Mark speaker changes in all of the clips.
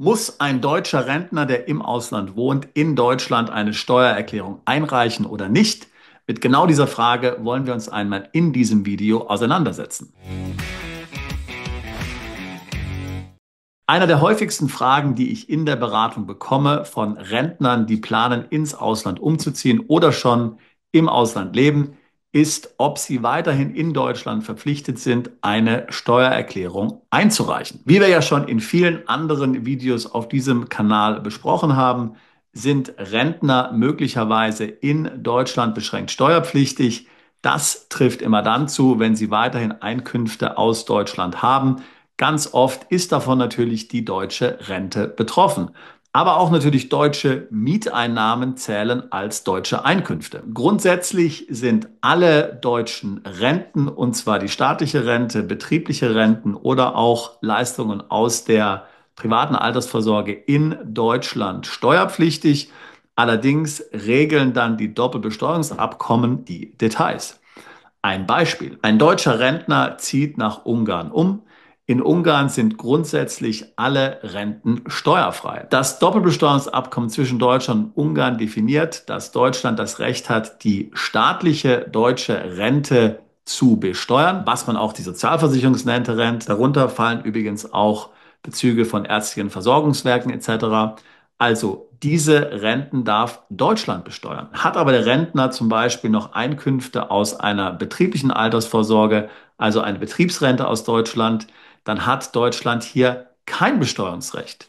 Speaker 1: Muss ein deutscher Rentner, der im Ausland wohnt, in Deutschland eine Steuererklärung einreichen oder nicht? Mit genau dieser Frage wollen wir uns einmal in diesem Video auseinandersetzen. Einer der häufigsten Fragen, die ich in der Beratung bekomme von Rentnern, die planen, ins Ausland umzuziehen oder schon im Ausland leben, ist, ob sie weiterhin in Deutschland verpflichtet sind, eine Steuererklärung einzureichen. Wie wir ja schon in vielen anderen Videos auf diesem Kanal besprochen haben, sind Rentner möglicherweise in Deutschland beschränkt steuerpflichtig. Das trifft immer dann zu, wenn sie weiterhin Einkünfte aus Deutschland haben. Ganz oft ist davon natürlich die deutsche Rente betroffen. Aber auch natürlich deutsche Mieteinnahmen zählen als deutsche Einkünfte. Grundsätzlich sind alle deutschen Renten, und zwar die staatliche Rente, betriebliche Renten oder auch Leistungen aus der privaten Altersvorsorge in Deutschland steuerpflichtig. Allerdings regeln dann die Doppelbesteuerungsabkommen die Details. Ein Beispiel. Ein deutscher Rentner zieht nach Ungarn um. In Ungarn sind grundsätzlich alle Renten steuerfrei. Das Doppelbesteuerungsabkommen zwischen Deutschland und Ungarn definiert, dass Deutschland das Recht hat, die staatliche deutsche Rente zu besteuern, was man auch die Sozialversicherungsrente nennt. Darunter fallen übrigens auch Bezüge von ärztlichen Versorgungswerken etc. Also diese Renten darf Deutschland besteuern. Hat aber der Rentner zum Beispiel noch Einkünfte aus einer betrieblichen Altersvorsorge, also eine Betriebsrente aus Deutschland, dann hat Deutschland hier kein Besteuerungsrecht.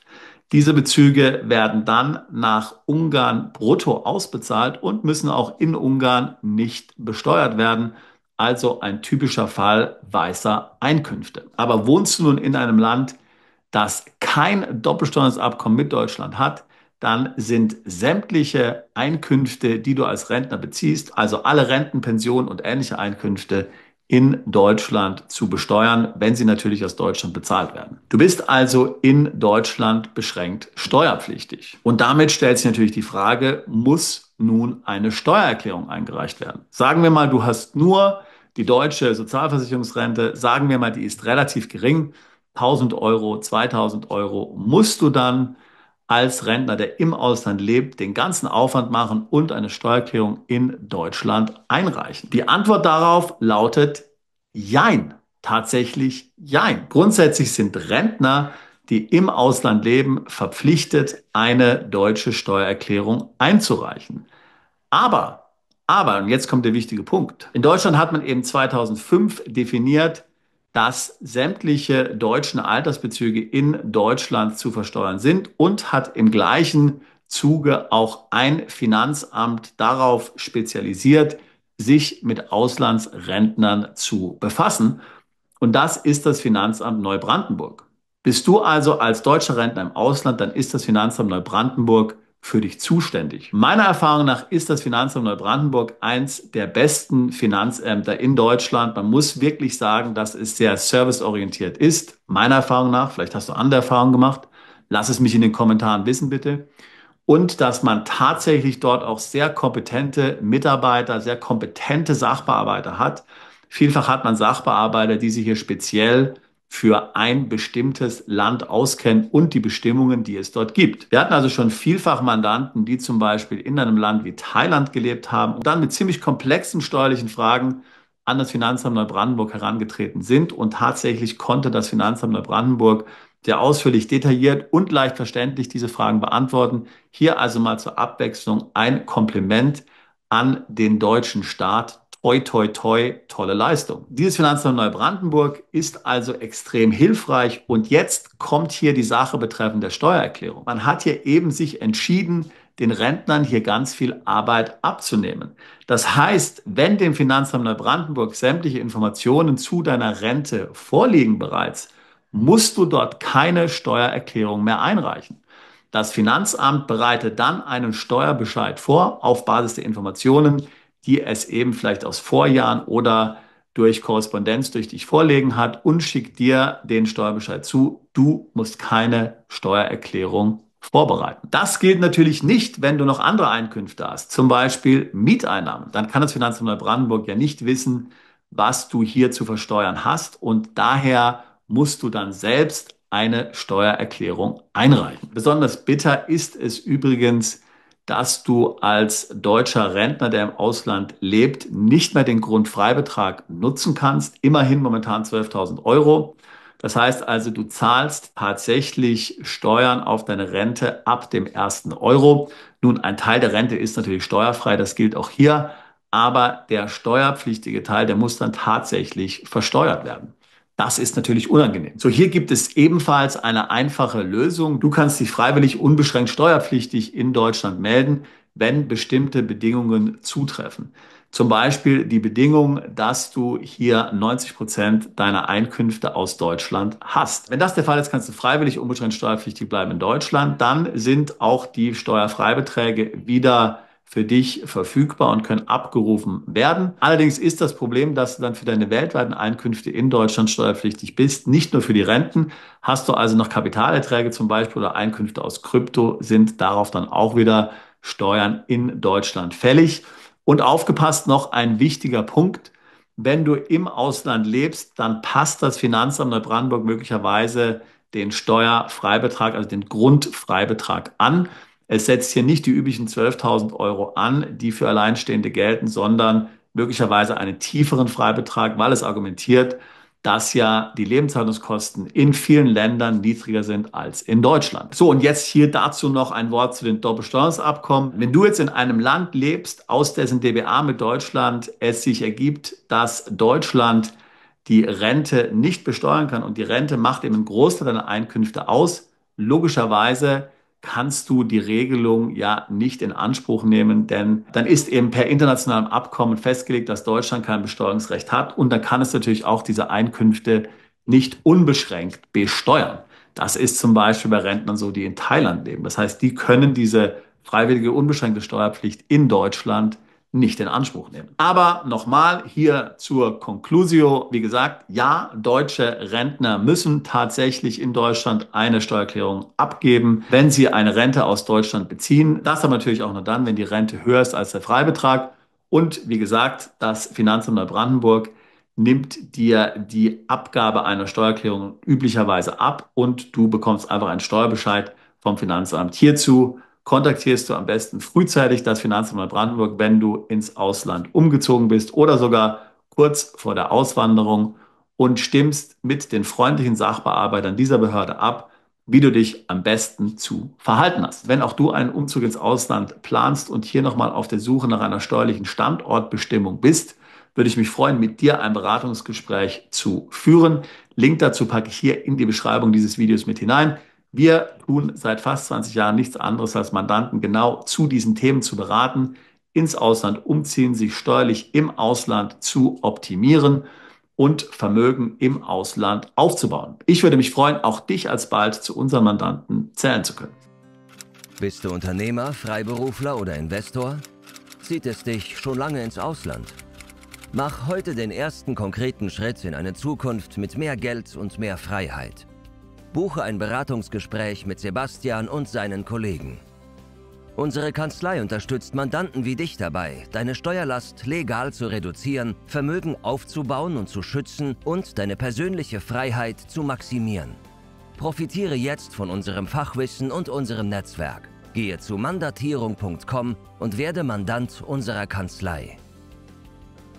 Speaker 1: Diese Bezüge werden dann nach Ungarn brutto ausbezahlt und müssen auch in Ungarn nicht besteuert werden. Also ein typischer Fall weißer Einkünfte. Aber wohnst du nun in einem Land, das kein Doppelbesteuerungsabkommen mit Deutschland hat, dann sind sämtliche Einkünfte, die du als Rentner beziehst, also alle Renten, Pensionen und ähnliche Einkünfte, in Deutschland zu besteuern, wenn sie natürlich aus Deutschland bezahlt werden. Du bist also in Deutschland beschränkt steuerpflichtig. Und damit stellt sich natürlich die Frage, muss nun eine Steuererklärung eingereicht werden? Sagen wir mal, du hast nur die deutsche Sozialversicherungsrente, sagen wir mal, die ist relativ gering, 1.000 Euro, 2.000 Euro, musst du dann als Rentner, der im Ausland lebt, den ganzen Aufwand machen und eine Steuererklärung in Deutschland einreichen? Die Antwort darauf lautet Jein. Tatsächlich Jein. Grundsätzlich sind Rentner, die im Ausland leben, verpflichtet, eine deutsche Steuererklärung einzureichen. Aber, und jetzt kommt der wichtige Punkt. In Deutschland hat man eben 2005 definiert, dass sämtliche deutschen Altersbezüge in Deutschland zu versteuern sind und hat im gleichen Zuge auch ein Finanzamt darauf spezialisiert, sich mit Auslandsrentnern zu befassen. Und das ist das Finanzamt Neubrandenburg. Bist du also als deutscher Rentner im Ausland, dann ist das Finanzamt Neubrandenburg für dich zuständig. Meiner Erfahrung nach ist das Finanzamt Neubrandenburg eins der besten Finanzämter in Deutschland. Man muss wirklich sagen, dass es sehr serviceorientiert ist. Meiner Erfahrung nach, vielleicht hast du andere Erfahrungen gemacht, lass es mich in den Kommentaren wissen, bitte. Und dass man tatsächlich dort auch sehr kompetente Mitarbeiter, sehr kompetente Sachbearbeiter hat. Vielfach hat man Sachbearbeiter, die sich hier speziell für ein bestimmtes Land auskennen und die Bestimmungen, die es dort gibt. Wir hatten also schon vielfach Mandanten, die zum Beispiel in einem Land wie Thailand gelebt haben und dann mit ziemlich komplexen steuerlichen Fragen an das Finanzamt Neubrandenburg herangetreten sind. Und tatsächlich konnte das Finanzamt Neubrandenburg sehr ausführlich, detailliert und leicht verständlich diese Fragen beantworten. Hier also mal zur Abwechslung ein Kompliment an den deutschen Staat. Toi, toi, toi, tolle Leistung. Dieses Finanzamt Neubrandenburg ist also extrem hilfreich. Und jetzt kommt hier die Sache betreffend der Steuererklärung. Man hat hier eben sich entschieden, den Rentnern hier ganz viel Arbeit abzunehmen. Das heißt, wenn dem Finanzamt Neubrandenburg sämtliche Informationen zu deiner Rente vorliegen bereits, musst du dort keine Steuererklärung mehr einreichen. Das Finanzamt bereitet dann einen Steuerbescheid vor auf Basis der Informationen, die es eben vielleicht aus Vorjahren oder durch Korrespondenz durch dich vorlegen hat und schickt dir den Steuerbescheid zu. Du musst keine Steuererklärung vorbereiten. Das gilt natürlich nicht, wenn du noch andere Einkünfte hast, zum Beispiel Mieteinnahmen. Dann kann das Finanzamt Neubrandenburg ja nicht wissen, was du hier zu versteuern hast und daher musst du dann selbst eine Steuererklärung einreichen. Besonders bitter ist es übrigens, dass du als deutscher Rentner, der im Ausland lebt, nicht mehr den Grundfreibetrag nutzen kannst. Immerhin momentan 12.000 Euro. Das heißt also, du zahlst tatsächlich Steuern auf deine Rente ab dem ersten Euro. Nun, ein Teil der Rente ist natürlich steuerfrei, das gilt auch hier, aber der steuerpflichtige Teil, der muss dann tatsächlich versteuert werden. Das ist natürlich unangenehm. So, hier gibt es ebenfalls eine einfache Lösung. Du kannst dich freiwillig unbeschränkt steuerpflichtig in Deutschland melden, wenn bestimmte Bedingungen zutreffen. Zum Beispiel die Bedingung, dass du hier 90% deiner Einkünfte aus Deutschland hast. Wenn das der Fall ist, kannst du freiwillig unbeschränkt steuerpflichtig bleiben in Deutschland. Dann sind auch die Steuerfreibeträge wieder für dich verfügbar und können abgerufen werden. Allerdings ist das Problem, dass du dann für deine weltweiten Einkünfte in Deutschland steuerpflichtig bist. Nicht nur für die Renten. Hast du also noch Kapitalerträge zum Beispiel oder Einkünfte aus Krypto, sind darauf dann auch wieder Steuern in Deutschland fällig. Und aufgepasst, noch ein wichtiger Punkt. Wenn du im Ausland lebst, dann passt das Finanzamt Neubrandenburg möglicherweise den Steuerfreibetrag, also den Grundfreibetrag an. Es setzt hier nicht die üblichen 12.000 Euro an, die für Alleinstehende gelten, sondern möglicherweise einen tieferen Freibetrag, weil es argumentiert, dass ja die Lebenshaltungskosten in vielen Ländern niedriger sind als in Deutschland. So, und jetzt hier dazu noch ein Wort zu den Doppelsteuerungsabkommen. Wenn du jetzt in einem Land lebst, aus dessen DBA mit Deutschland es sich ergibt, dass Deutschland die Rente nicht besteuern kann und die Rente macht eben einen Großteil deiner Einkünfte aus, logischerweise kannst du die Regelung ja nicht in Anspruch nehmen, denn dann ist eben per internationalem Abkommen festgelegt, dass Deutschland kein Besteuerungsrecht hat und dann kann es natürlich auch diese Einkünfte nicht unbeschränkt besteuern. Das ist zum Beispiel bei Rentnern so, die in Thailand leben. Das heißt, die können diese freiwillige unbeschränkte Steuerpflicht in Deutschland nicht in Anspruch nehmen. Aber nochmal hier zur Conclusio. Wie gesagt, ja, deutsche Rentner müssen tatsächlich in Deutschland eine Steuererklärung abgeben, wenn sie eine Rente aus Deutschland beziehen. Das aber natürlich auch nur dann, wenn die Rente höher ist als der Freibetrag. Und wie gesagt, das Finanzamt Neubrandenburg nimmt dir die Abgabe einer Steuererklärung üblicherweise ab und du bekommst einfach einen Steuerbescheid vom Finanzamt. Hierzu kontaktierst du am besten frühzeitig das Finanzamt Neubrandenburg, wenn du ins Ausland umgezogen bist oder sogar kurz vor der Auswanderung und stimmst mit den freundlichen Sachbearbeitern dieser Behörde ab, wie du dich am besten zu verhalten hast. Wenn auch du einen Umzug ins Ausland planst und hier nochmal auf der Suche nach einer steuerlichen Standortbestimmung bist, würde ich mich freuen, mit dir ein Beratungsgespräch zu führen. Link dazu packe ich hier in die Beschreibung dieses Videos mit hinein. Wir tun seit fast 20 Jahren nichts anderes als Mandanten genau zu diesen Themen zu beraten, ins Ausland umziehen, sich steuerlich im Ausland zu optimieren und Vermögen im Ausland aufzubauen. Ich würde mich freuen, auch dich alsbald zu unseren Mandanten zählen zu können.
Speaker 2: Bist du Unternehmer, Freiberufler oder Investor? Zieht es dich schon lange ins Ausland? Mach heute den ersten konkreten Schritt in eine Zukunft mit mehr Geld und mehr Freiheit. Buche ein Beratungsgespräch mit Sebastian und seinen Kollegen. Unsere Kanzlei unterstützt Mandanten wie dich dabei, deine Steuerlast legal zu reduzieren, Vermögen aufzubauen und zu schützen und deine persönliche Freiheit zu maximieren. Profitiere jetzt von unserem Fachwissen und unserem Netzwerk. Gehe zu mandatierung.com und werde Mandant unserer Kanzlei.